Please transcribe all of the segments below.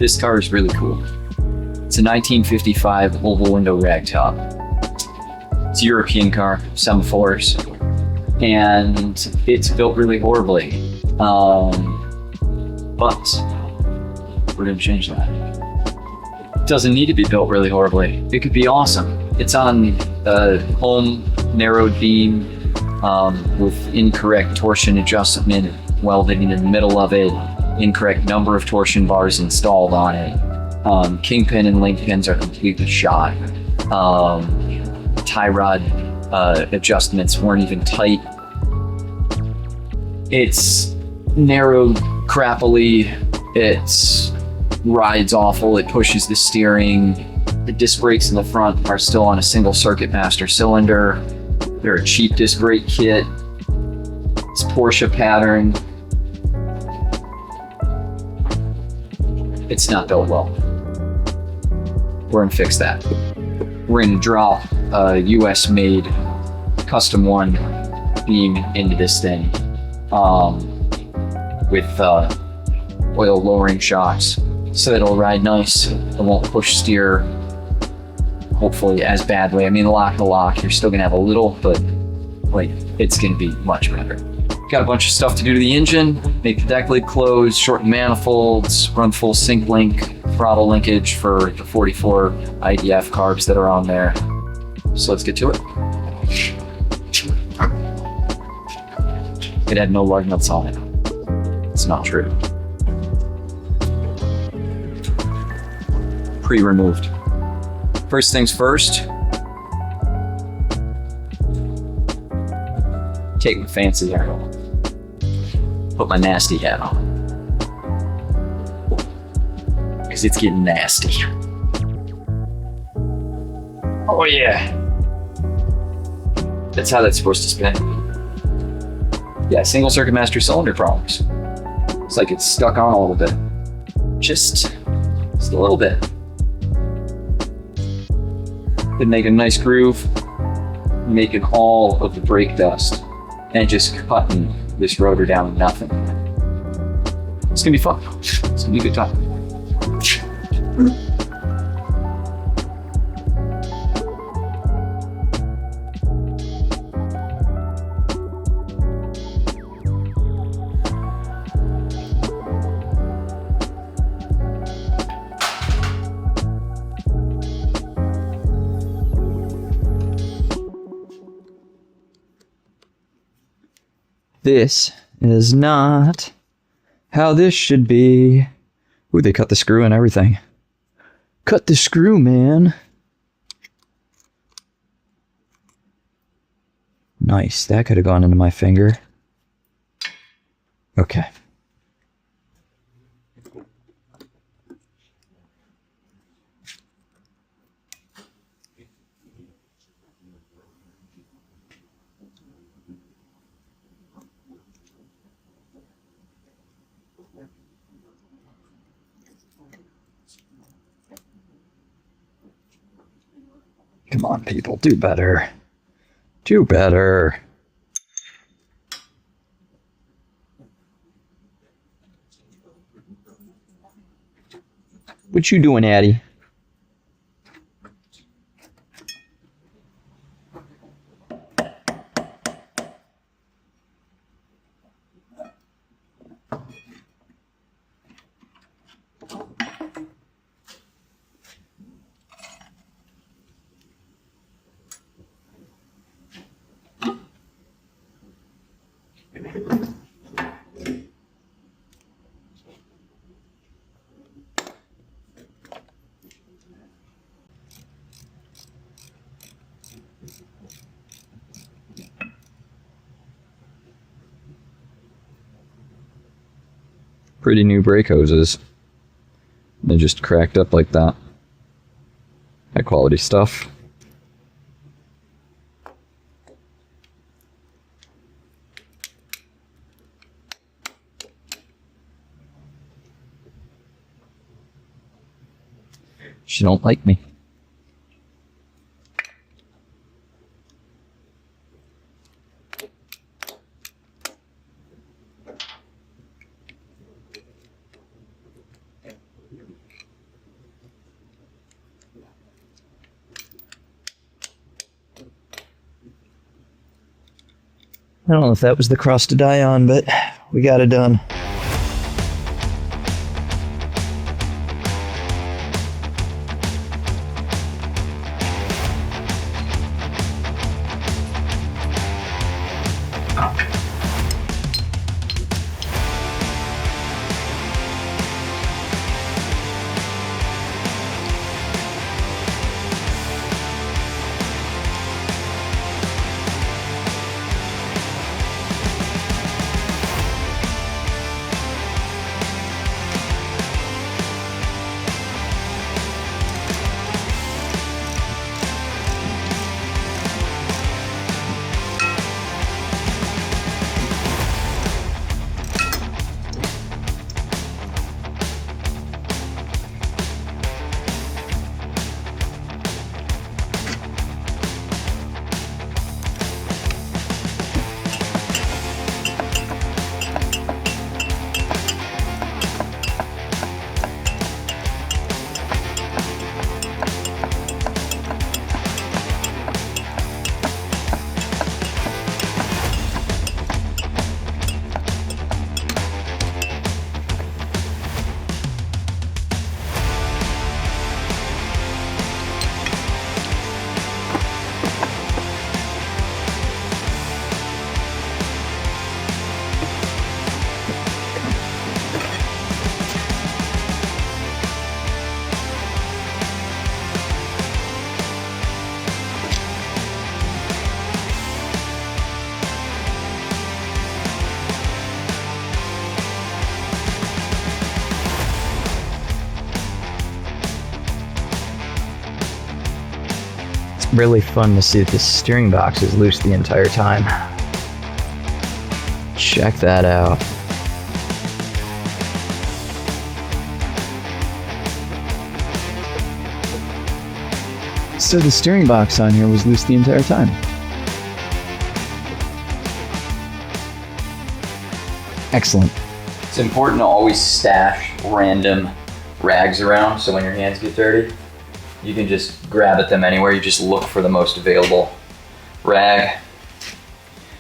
This car is really cool. It's a 1955 Oval Window Ragtop. It's a European car, semaphores, and it's built really horribly. But we're gonna change that. It doesn't need to be built really horribly. It could be awesome. It's on a home narrowed beam with incorrect torsion adjustment welded in the middle of it, incorrect number of torsion bars installed on it. Kingpin and link pins are completely shot. Tie rod adjustments weren't even tight. It's narrowed crappily. It rides awful. It pushes the steering. The disc brakes in the front are still on a single circuit master cylinder. They're a cheap disc brake kit. It's Porsche pattern. It's not built well. We're gonna fix that. We're gonna drop a US made custom one beam into this thing with oil lowering shocks so it'll ride nice. It won't push steer hopefully as badly. I mean, lock to lock, you're still gonna have a little, but like it's gonna be much better. Got a bunch of stuff to do to the engine, make the deck lid close, shorten manifolds, run full sync link, throttle linkage for the 44 IDF carbs that are on there. So let's get to it. It had no lug nuts on it. It's not true. Pre-removed. First things first, take my fancy hair off. Put my nasty hat on. Because it's getting nasty. Oh yeah. That's how that's supposed to spin. Yeah, single circuit master cylinder problems. It's like it's stuck on a little bit. Just a little bit. Then make a nice groove, making all of the brake dust and just cutting this rotor down to nothing. It's gonna be fun. It's gonna be a good time. This is not how this should be. Ooh, they cut the screw and everything. Cut the screw, man. Nice, that could have gone into my finger. Okay. Come on, people, do better. Do better. What you doing, Addie? Pretty new brake hoses. They just cracked up like that. High quality stuff. She don't like me. I don't know if that was the cross to die on, but we got it done. Really fun to see that this steering box is loose the entire time. Check that out. So the steering box on here was loose the entire time. Excellent. It's important to always stash random rags around so when your hands get dirty, you can just grab at them anywhere. You just look for the most available rag.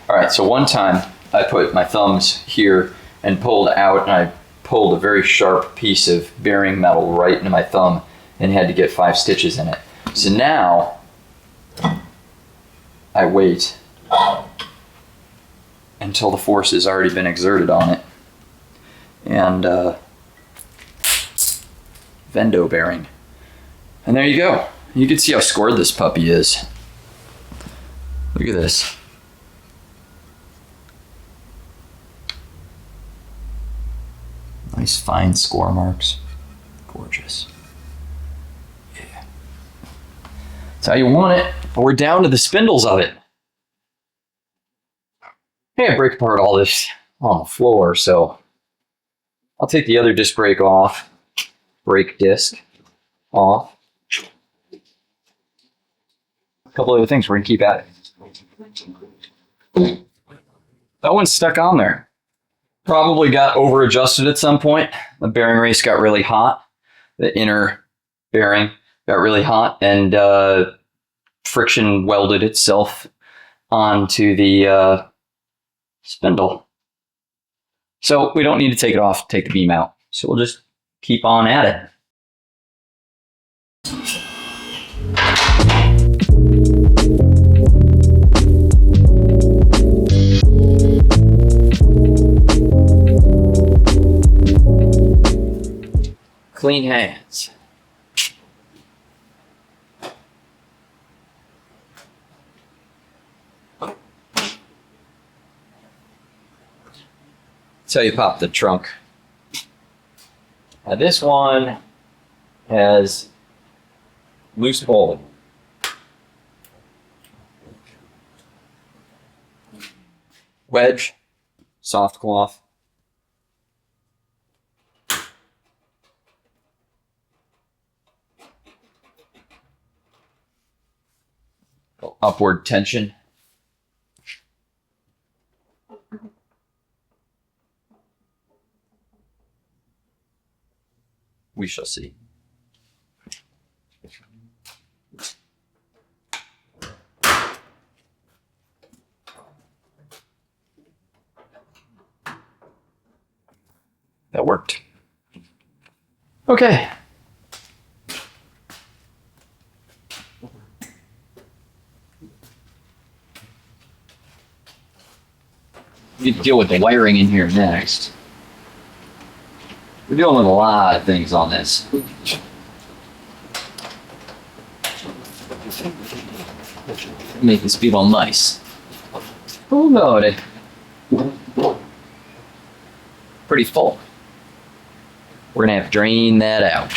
All right, so one time I put my thumbs here and pulled out, and I pulled a very sharp piece of bearing metal right into my thumb and had to get 5 stitches in it. So now I wait until the force has already been exerted on it. And Vendo bearing. And there you go. You can see how scored this puppy is. Look at this. Nice fine score marks. Gorgeous. Yeah. That's how you want it. But we're down to the spindles of it. I can't break apart all this on the floor, so I'll take the other disc brake off. Brake disc off. A couple other things we're gonna keep at it. That one's stuck on there. Probably got over adjusted at some point. The bearing race got really hot. The inner bearing got really hot, and friction welded itself onto the spindle. So we don't need to take it off, take the beam out. So we'll just keep on at it. Clean hands. That's how you pop the trunk. Now this one has loose bowling. Wedge, soft cloth. Upward tension. We shall see. That worked. Okay. We deal with the wiring in here next. We're dealing with a lot of things on this. Make this beetle nice. Full loaded. Pretty full. We're gonna have to drain that out.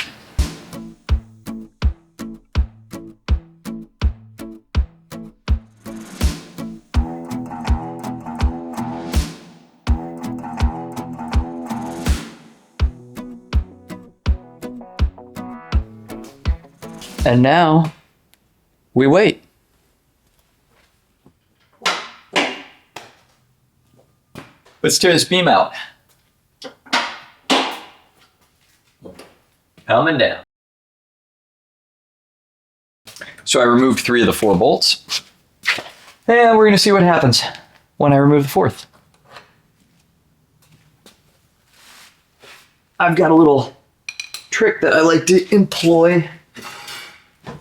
And now we wait. Let's tear this beam out. Coming down. So I removed 3 of the 4 bolts. And we're gonna see what happens when I remove the 4th. I've got a little trick that I like to employ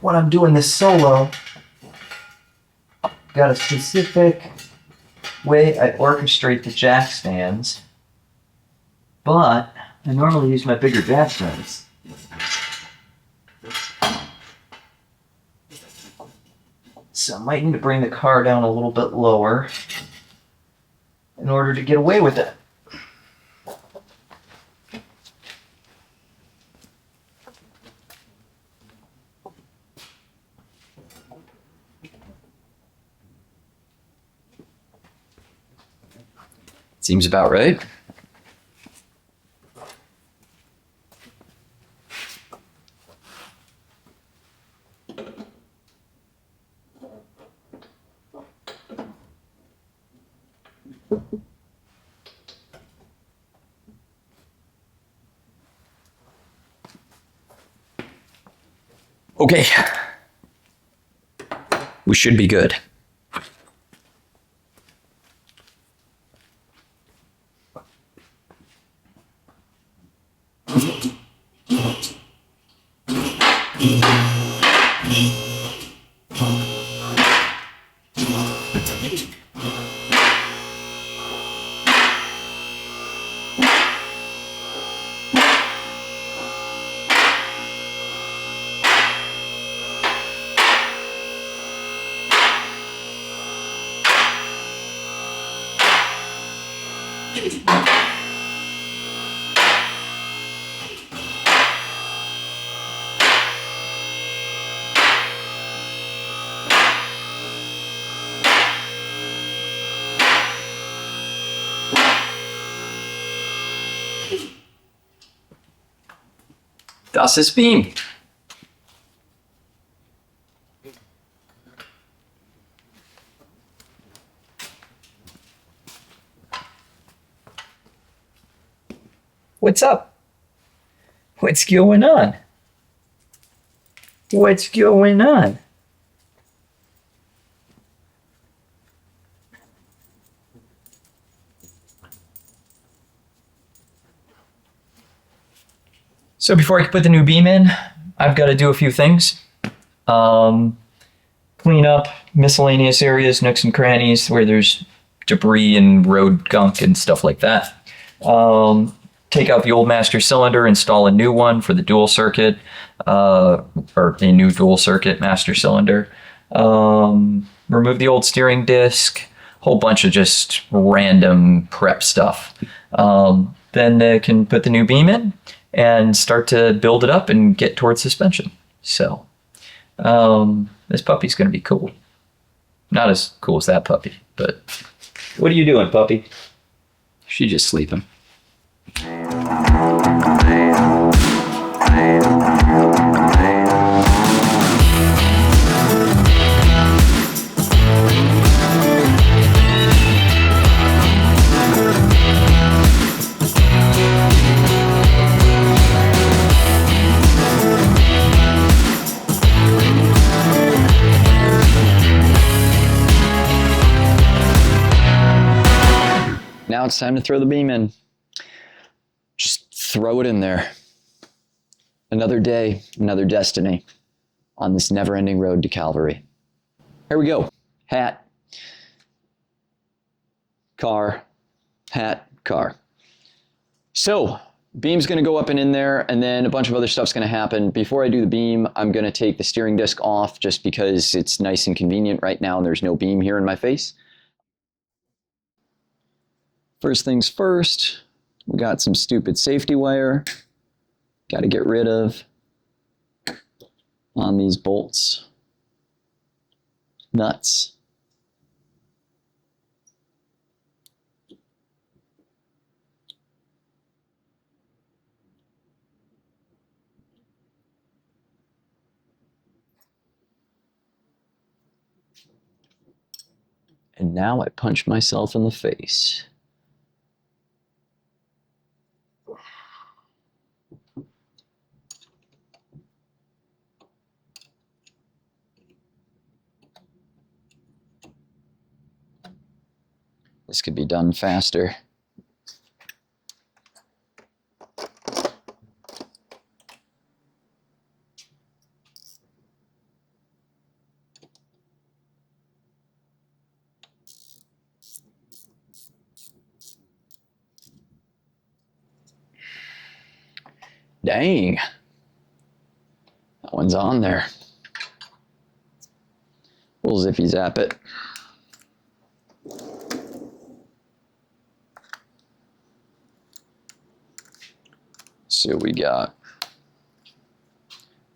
when I'm doing this solo. Got a specific way I orchestrate the jack stands, but I normally use my bigger jack stands. So I might need to bring the car down a little bit lower in order to get away with it. Seems about right. Okay. We should be good. Das ist Beam. What's up? What's going on? What's going on? So before I can put the new beam in, I've got to do a few things. Clean up miscellaneous areas, nooks and crannies where there's debris and road gunk and stuff like that. Take out the old master cylinder, install a new one for the dual circuit, or a new dual circuit master cylinder. Remove the old steering disc, whole bunch of just random prep stuff. Then they can put the new beam in and start to build it up and get towards suspension. So this puppy's gonna be cool. Not as cool as that puppy, but what are you doing, puppy? She's just sleeping. Now it's time to throw the beam in. Just throw it in there. Another day, another destiny on this never-ending road to Calvary. Here we go. Hat, car, hat, car. So, beam's gonna go up and in there, and then a bunch of other stuff's gonna happen. Before I do the beam, I'm gonna take the steering disc off just because it's nice and convenient right now and there's no beam here in my face. First things first, we got some stupid safety wire. Gotta get rid of on these bolts. Nuts. And now I punch myself in the face. This could be done faster. Dang, that one's on there. We'll zippy zap it. See what we got.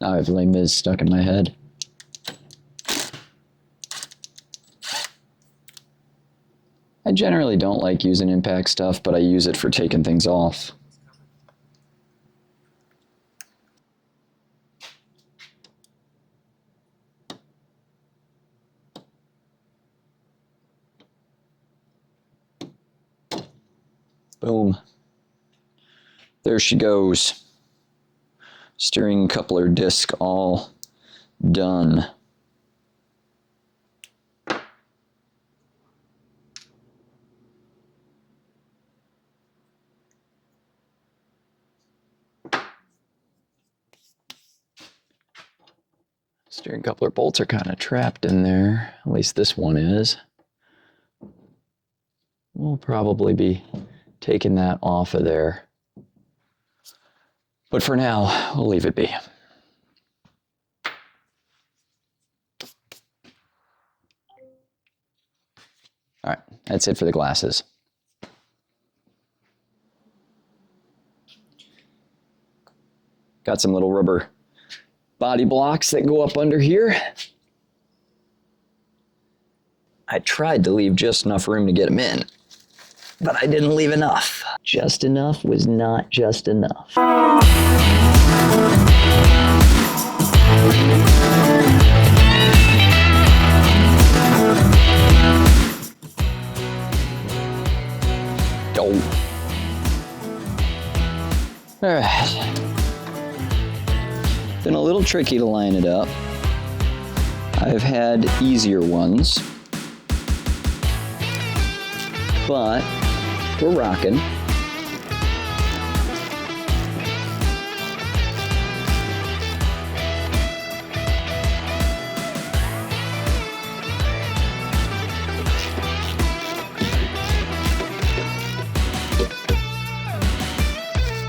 Now I have Les Mis stuck in my head. I generally don't like using impact stuff, but I use it for taking things off. Boom. There she goes. Steering coupler disc all done. Steering coupler bolts are kind of trapped in there. At least this one is. We'll probably be taking that off of there. But for now, we'll leave it be. All right, that's it for the glasses. Got some little rubber body blocks that go up under here. I tried to leave just enough room to get them in, but I didn't leave enough. Just enough was not just enough. Oh. All right. Been a little tricky to line it up. I've had easier ones, but we're rocking.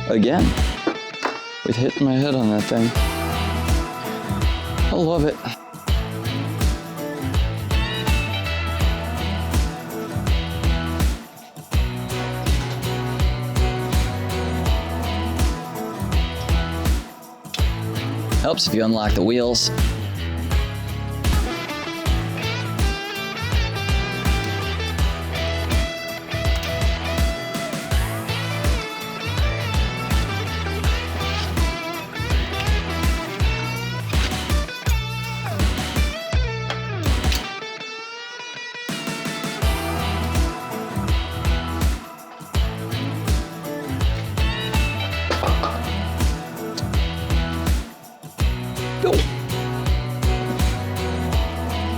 Again, with hitting my head on that thing. I love it. Helps if you unlock the wheels.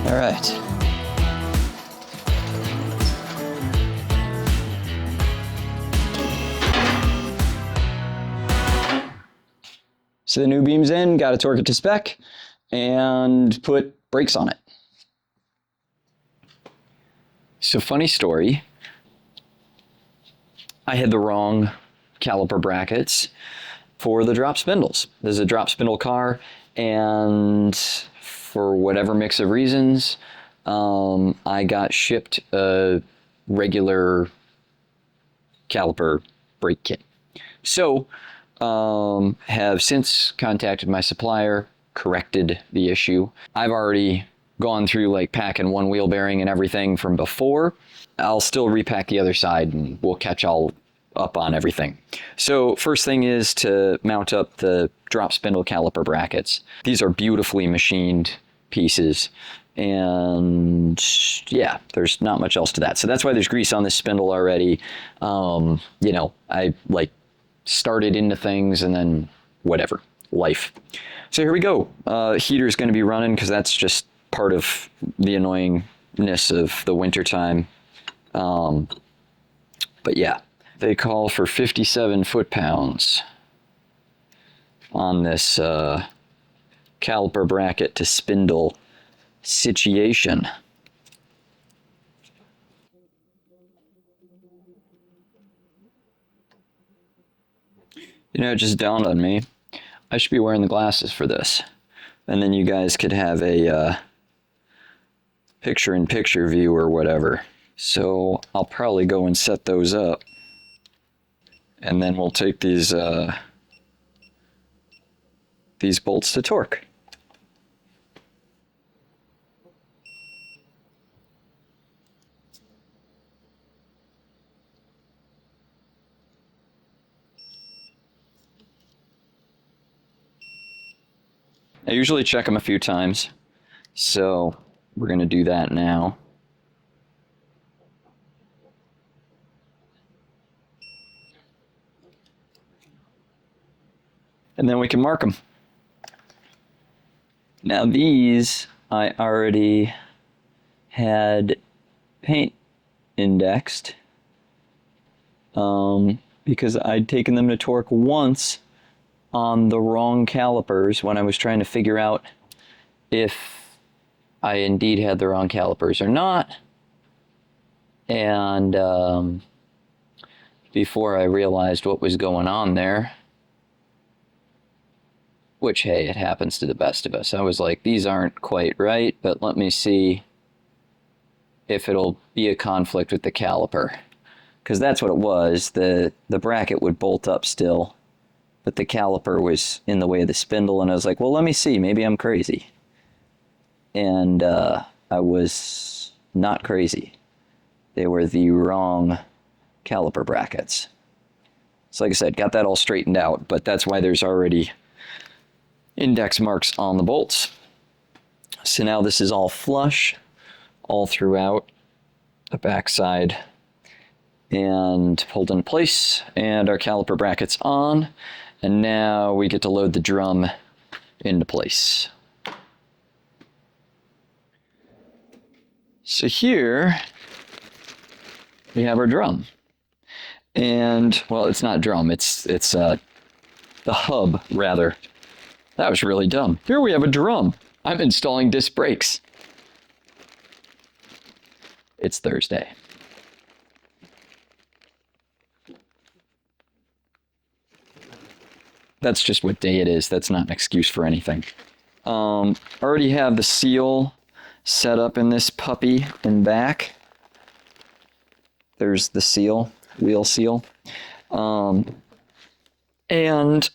All right. the new beams in, got to torque it to spec, and put brakes on it. So funny story, I had the wrong caliper brackets for the drop spindles. This is a drop spindle car, and for whatever mix of reasons, I got shipped a regular caliper brake kit. So, have since contacted my supplier, corrected the issue. I've already gone through like packing one wheel bearing and everything from before. I'll still repack the other side and we'll catch all up on everything. So first thing is to mount up the drop spindle caliper brackets. These are beautifully machined pieces, and yeah, there's not much else to that. So that's why there's grease on this spindle already. You know, I like started into things and then whatever, life. So here we go. Heater is going to be running because that's just part of the annoyingness of the winter time. But yeah, they call for 57 foot-pounds on this caliper bracket to spindle situation. You know, it just dawned on me, I should be wearing the glasses for this. And then you guys could have a picture-in-picture view or whatever. So I'll probably go and set those up. And then we'll take these bolts to torque. I usually check them a few times, so we're going to do that now. And then we can mark them. Now these I already had paint indexed because I'd taken them to torque once on the wrong calipers when I was trying to figure out if I indeed had the wrong calipers or not. And before I realized what was going on there, which, hey, it happens to the best of us. I was like, these aren't quite right, but let me see if it'll be a conflict with the caliper. Because that's what it was. The bracket would bolt up still, but the caliper was in the way of the spindle, and I was like, well, let me see, maybe I'm crazy. And I was not crazy. They were the wrong caliper brackets. So like I said, got that all straightened out, but that's why there's already index marks on the bolts. So now this is all flush all throughout the backside and pulled in place, and our caliper brackets on, and now we get to load the drum into place. So here we have our drum, and well, it's not drum, it's the hub rather. That was really dumb. Here we have a drum. I'm installing disc brakes. It's Thursday. That's just what day it is. That's not an excuse for anything. Already have the seal set up in this puppy in back. There's the seal, wheel seal. And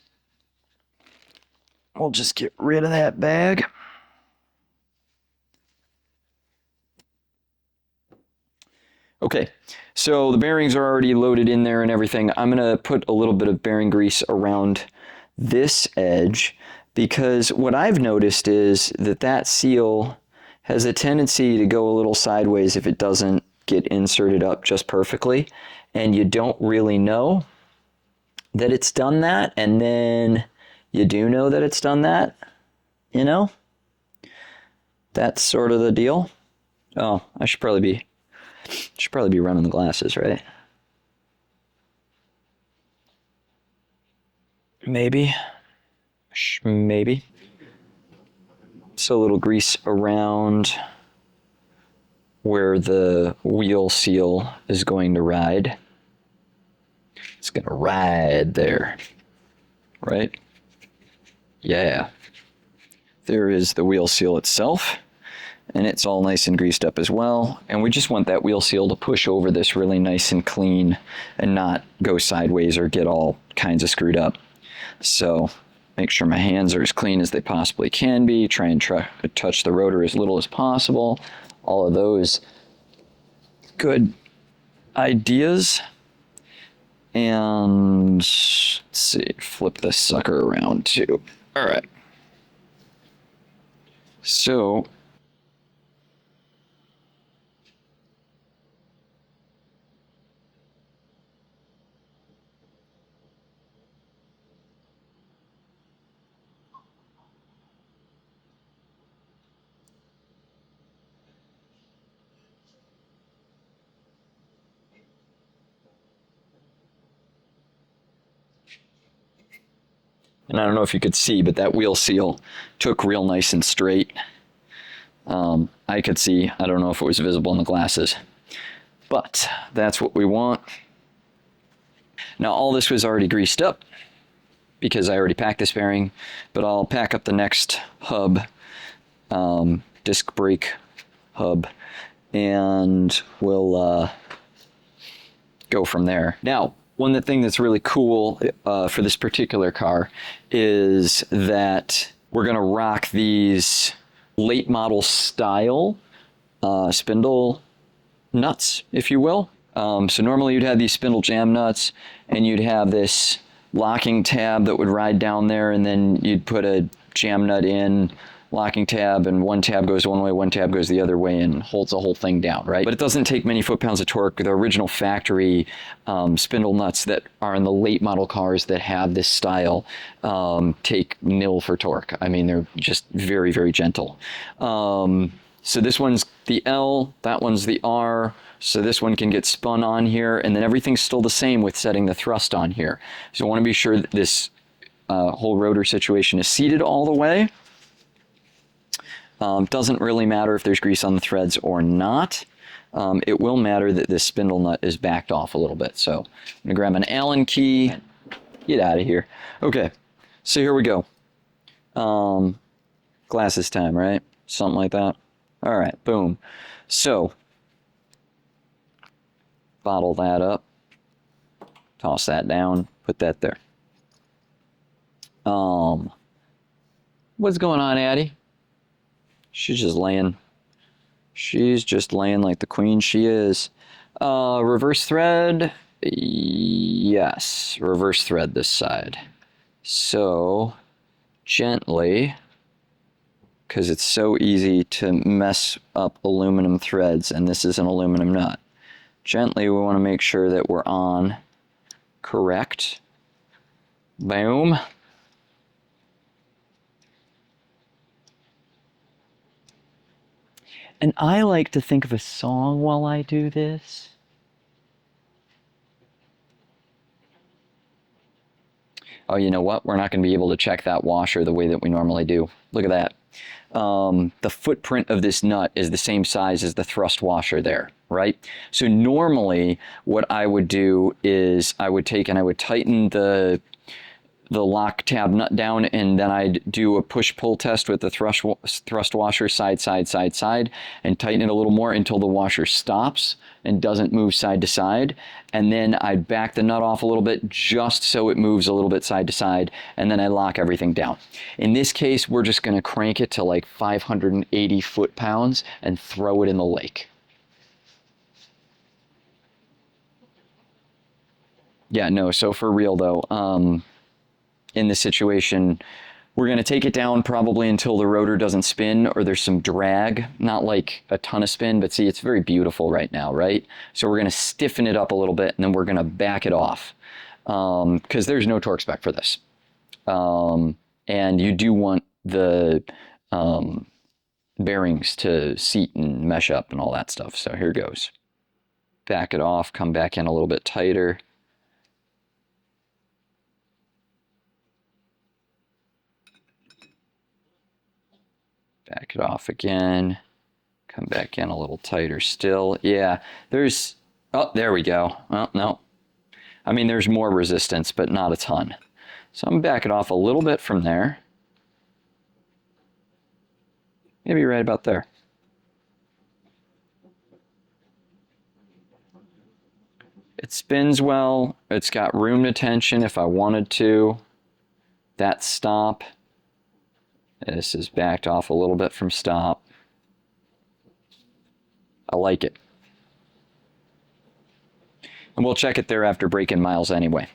we'll just get rid of that bag. Okay, so the bearings are already loaded in there and everything. I'm gonna put a little bit of bearing grease around this edge because what I've noticed is that that seal has a tendency to go a little sideways if it doesn't get inserted up just perfectly, and you don't really know that it's done that, and then you do know that it's done that, you know? That's sort of the deal. Oh, I should probably be running the glasses, right? Maybe. maybe. So a little grease around where the wheel seal is going to ride. It's going to ride there, right? Yeah. There is the wheel seal itself, and it's all nice and greased up as well. And we just want that wheel seal to push over this really nice and clean and not go sideways or get all kinds of screwed up. So make sure my hands are as clean as they possibly can be. Try and touch the rotor as little as possible. All of those good ideas. And let's see, flip this sucker around too. All right. So and I don't know if you could see, but that wheel seal took real nice and straight. I could see, I don't know if it was visible in the glasses, but that's what we want. Now all this was already greased up because I already packed this bearing, but I'll pack up the next hub, disc brake hub, and we'll go from there. Now, one thing that's really cool for this particular car is that we're going to rock these late model style spindle nuts, if you will. So normally you'd have these spindle jam nuts and you'd have this locking tab that would ride down there, and then you'd put a jam nut in, locking tab, and one tab goes one way, one tab goes the other way, and holds the whole thing down, right? But it doesn't take many foot-pounds of torque. The original factory spindle nuts that are in the late model cars that have this style take nil for torque. I mean, they're just very, very gentle. So this one's the L, that one's the R, so this one can get spun on here, and then everything's still the same with setting the thrust on here. So I want to be sure that this whole rotor situation is seated all the way. Doesn't really matter if there's grease on the threads or not. It will matter that this spindle nut is backed off a little bit. So I'm going to grab an Allen key. Get out of here. Okay, so here we go. Glasses time, right? Something like that. All right, boom. So bottle that up. Toss that down. Put that there. What's going on, Addie? She's just laying like the queen she is. Reverse thread. Yes, reverse thread this side. So gently, because it's so easy to mess up aluminum threads, and this is an aluminum nut. Gently, we want to make sure that we're on correct. Boom. And I like to think of a song while I do this. Oh, you know what? We're not going to be able to check that washer the way that we normally do. Look at that. The footprint of this nut is the same size as the thrust washer there, right? So normally what I would do is I would take and I would tighten the lock tab nut down, and then I'd do a push-pull test with the thrust washer side, and tighten it a little more until the washer stops and doesn't move side to side. And then I'd back the nut off a little bit just so it moves a little bit side to side, and then I lock everything down. In this case, we're just going to crank it to like 580 foot-pounds and throw it in the lake. Yeah, no, so for real though, in this situation, we're going to take it down probably until the rotor doesn't spin or there's some drag, not like a ton of spin, but see, it's very beautiful right now, right? So we're going to stiffen it up a little bit, and then we're going to back it off because there's no torque spec for this. And you do want the bearings to seat and mesh up and all that stuff. So here goes. Back it off, come back in a little bit tighter. Back it off again. Come back in a little tighter still. Yeah, there's, oh, there we go. Oh, no. I mean, there's more resistance, but not a ton. So I'm back it off a little bit from there. Maybe right about there. It spins well. It's got room to tension if I wanted to. That stop. This is backed off a little bit from stop. I like it. And we'll check it there after break-in miles anyway.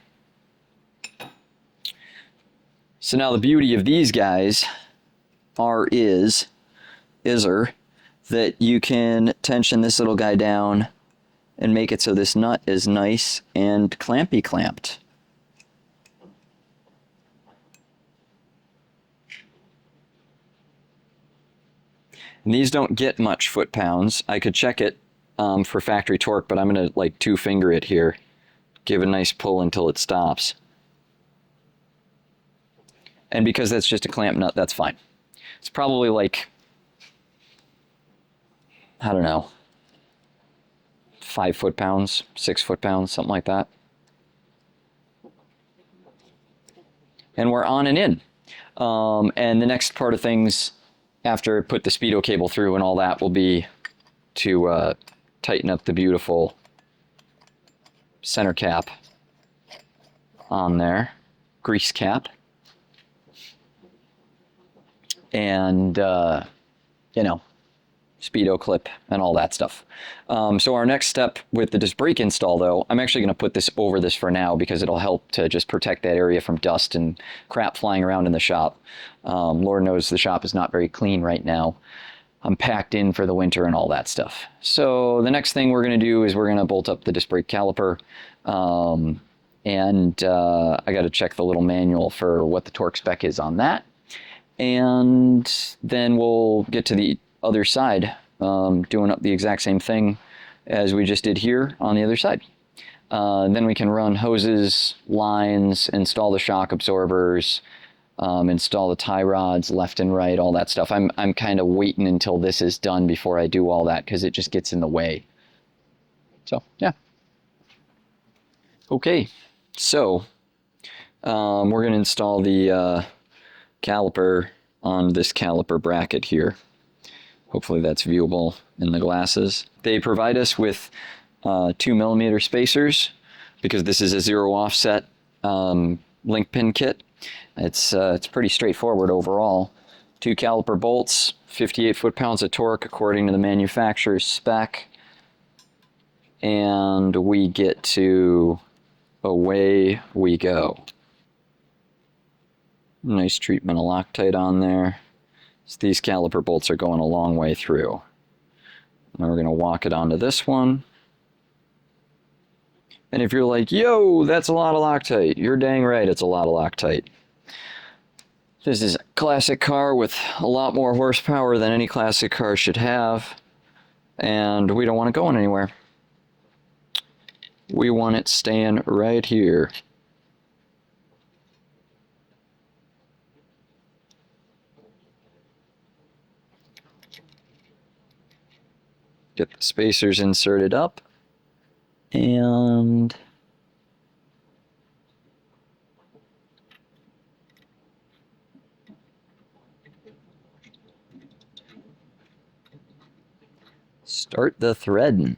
So now the beauty of these guys is that you can tension this little guy down and make it so this nut is nice and clampy clamped. And these don't get much foot-pounds. I could check it for factory torque, but I'm going to like two-finger it here. Give a nice pull until it stops. And because that's just a clamp nut, that's fine. It's probably like, I don't know, 5 foot-pounds, 6 foot-pounds, something like that. And we're on and in. And the next part of things, after I put the speedo cable through and all that, will be to tighten up the beautiful center cap on there, grease cap, and you know, speedo clip and all that stuff. So our next step with the disc brake install, though, I'm actually going to put this over this for now because it'll help to just protect that area from dust and crap flying around in the shop. Lord knows the shop is not very clean right now. I'm packed in for the winter and all that stuff. So the next thing we're going to do is we're going to bolt up the disc brake caliper. And I got to check the little manual for what the torque spec is on that. And then we'll get to the other side, doing up the exact same thing as we just did here on the other side. Then we can run hoses, lines, install the shock absorbers, install the tie rods left and right, all that stuff. I'm kind of waiting until this is done before I do all that because it just gets in the way. So, yeah. Okay, so we're going to install the caliper on this caliper bracket here. Hopefully that's viewable in the glasses. They provide us with 2mm spacers because this is a zero offset link pin kit. It's pretty straightforward overall. 2 caliper bolts, 58 foot-pounds of torque according to the manufacturer's spec. And we get to away we go. Nice treatment of Loctite on there. So these caliper bolts are going a long way through. Now we're going to walk it onto this one. And if you're like, yo, that's a lot of Loctite, you're dang right, it's a lot of Loctite. This is a classic car with a lot more horsepower than any classic car should have. And we don't want it going anywhere. We want it staying right here. Get the spacers inserted up. And start the threading.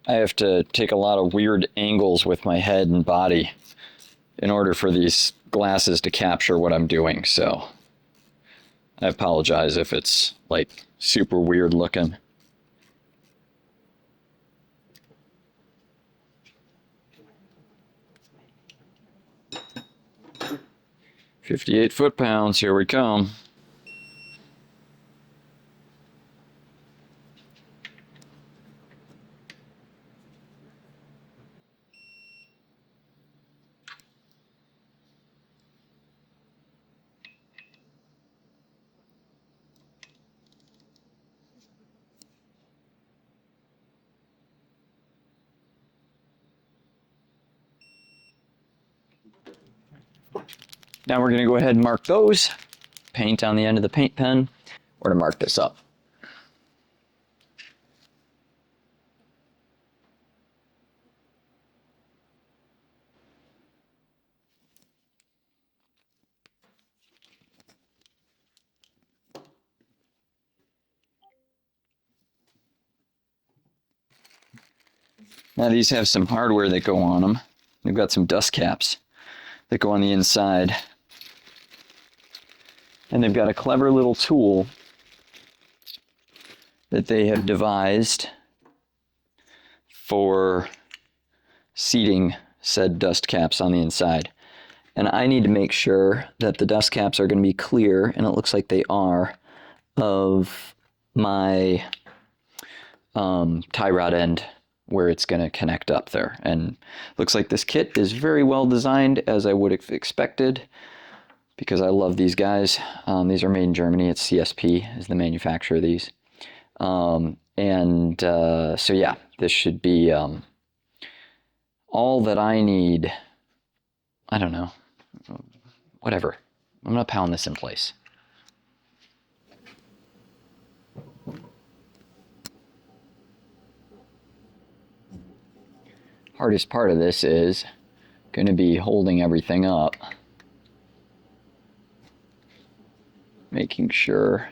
I have to take a lot of weird angles with my head and body in order for these glasses to capture what I'm doing, so I apologize if it's like super weird looking. "58 foot-pounds, here we come." Now we're going to go ahead and mark those. Paint on the end of the paint pen. We're going to mark this up. Now these have some hardware that go on them. They've got some dust caps that go on the inside. And they've got a clever little tool that they have devised for seating said dust caps on the inside. And I need to make sure that the dust caps are going to be clear, and it looks like they are, of my tie rod end where it's going to connect up there. And looks like this kit is very well designed, as I would have expected, because I love these guys. These are made in Germany. It's CSP is the manufacturer of these. So yeah, this should be all that I need. I don't know. Whatever. I'm going to pound this in place. Hardest part of this is going to be holding everything up. Making sure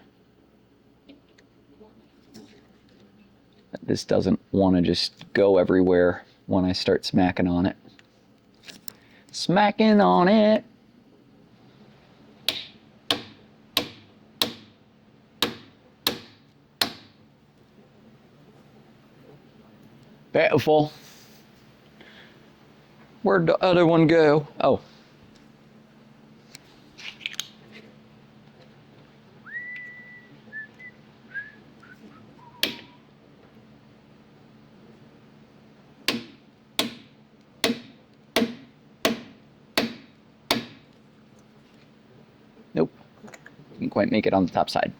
that this doesn't want to just go everywhere when I start smacking on it. Smacking on it. Beautiful. Where'd the other one go? Oh. Nope. Didn't quite make it on the top side.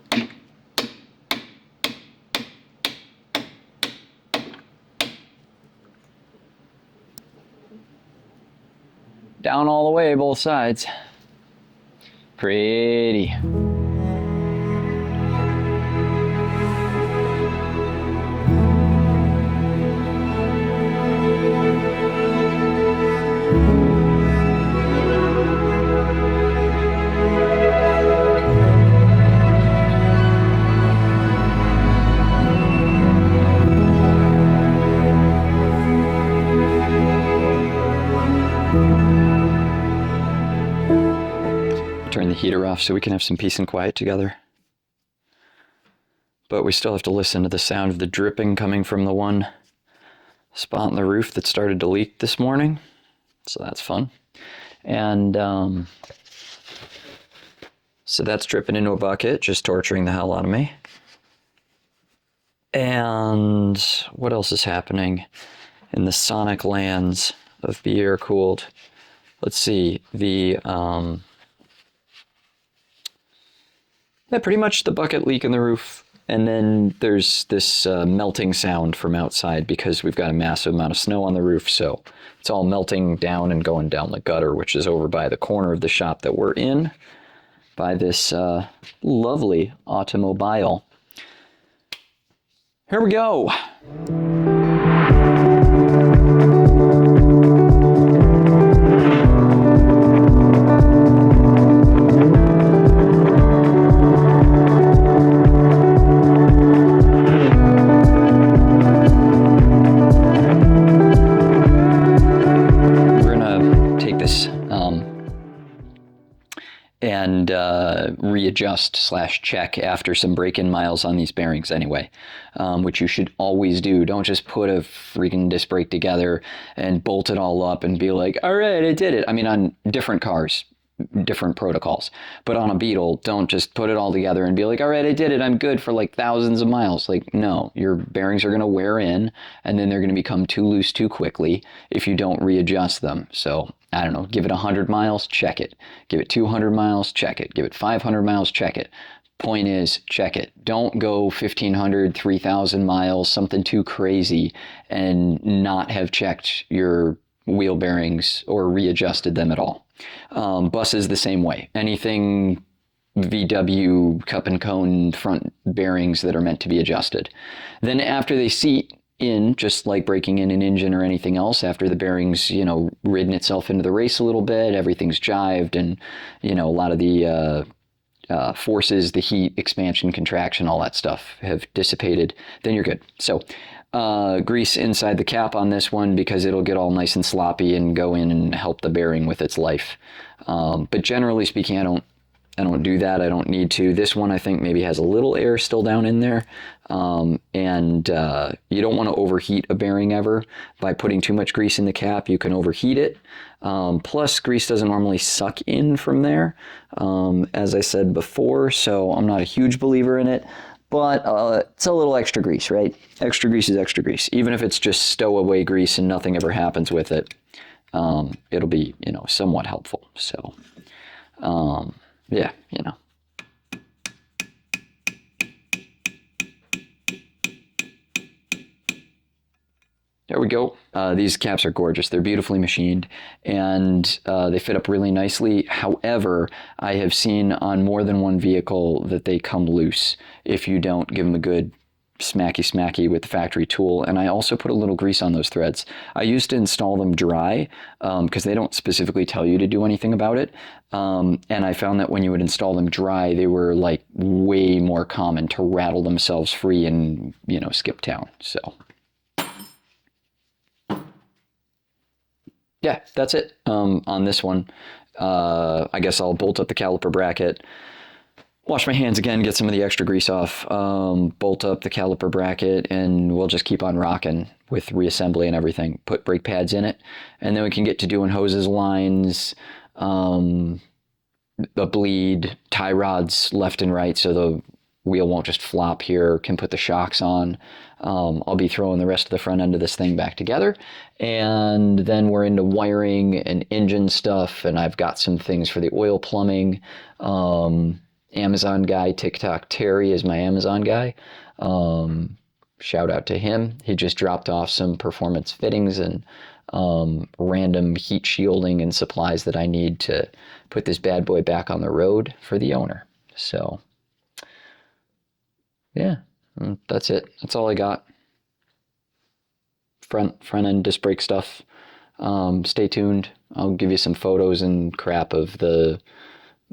Down all the way, both sides. Pretty. Turn the heater off so we can have some peace and quiet together. But we still have to listen to the sound of the dripping coming from the one spot on the roof that started to leak this morning. So that's fun. And so that's dripping into a bucket, just torturing the hell out of me. And what else is happening in the sonic lands of Be Aircooled? Let's see, yeah, pretty much the bucket leak in the roof. And then there's this melting sound from outside because we've got a massive amount of snow on the roof. So it's all melting down and going down the gutter, which is over by the corner of the shop that we're in, by this lovely automobile. Here we go. And readjust / check after some break-in miles on these bearings anyway, which you should always do. Don't just put a freaking disc brake together and bolt it all up and be like, all right, I did it. I mean, on different cars, different protocols, but on a Beetle, don't just put it all together and be like, all right, I did it. I'm good for like thousands of miles. Like, no, your bearings are going to wear in and then they're going to become too loose too quickly if you don't readjust them. So I don't know, give it 100 miles, check it. Give it 200 miles, check it. Give it 500 miles, check it. Point is, check it. Don't go 1,500, 3,000 miles, something too crazy, and not have checked your wheel bearings or readjusted them at all. Buses the same way. Anything VW cup and cone front bearings that are meant to be adjusted. Then after they seat in, just like breaking in an engine or anything else, after the bearings, ridden itself into the race a little bit, everything's jived, and a lot of the forces, the heat, expansion, contraction, all that stuff have dissipated, then you're good. So grease inside the cap on this one because it'll get all nice and sloppy and go in and help the bearing with its life. But generally speaking, I don't do that. I don't need to. This one I think maybe has a little air still down in there. And you don't want to overheat a bearing ever. By putting too much grease in the cap, you can overheat it. Plus, grease doesn't normally suck in from there, as I said before, so I'm not a huge believer in it. But it's a little extra grease, right? Extra grease is extra grease. Even if it's just stowaway grease and nothing ever happens with it, it'll be, somewhat helpful. So, yeah, There we go. These caps are gorgeous. They're beautifully machined, and they fit up really nicely. However, I have seen on more than one vehicle that they come loose if you don't give them a good smacky with the factory tool. And I also put a little grease on those threads. I used to install them dry because they don't specifically tell you to do anything about it. And I found that when you would install them dry, they were like way more common to rattle themselves free and, skip town. So yeah, that's it on this one. I guess I'll bolt up the caliper bracket, wash my hands again, get some of the extra grease off, bolt up the caliper bracket, and we'll just keep on rocking with reassembly and everything. Put brake pads in it, and then we can get to doing hoses, lines, the bleed, tie rods left and right so the wheel won't just flop here, can put the shocks on. I'll be throwing the rest of the front end of this thing back together, and then we're into wiring and engine stuff, and I've got some things for the oil plumbing. Amazon guy, TikTok Terry is my Amazon guy. Shout out to him. He just dropped off some performance fittings and random heat shielding and supplies that I need to put this bad boy back on the road for the owner. So yeah, that's it. That's all I got. Front end disc brake stuff. Stay tuned. I'll give you some photos and crap of the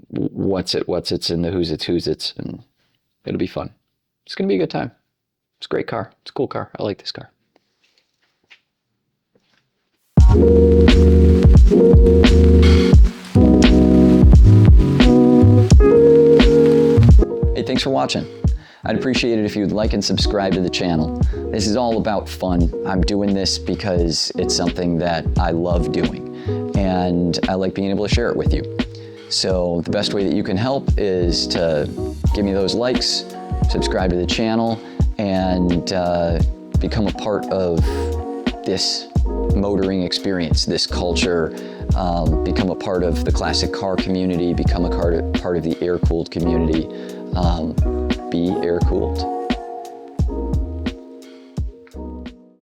what's it's and the who's it's, and it'll be fun. It's gonna be a good time. It's a great car. It's a cool car. I like this car. Hey, thanks for watching. I'd appreciate it if you'd like and subscribe to the channel. This is all about fun. I'm doing this because it's something that I love doing, and I like being able to share it with you. So the best way that you can help is to give me those likes, subscribe to the channel, and become a part of this motoring experience, this culture, become a part of the classic car community, become a part of the air-cooled community. Be air-cooled.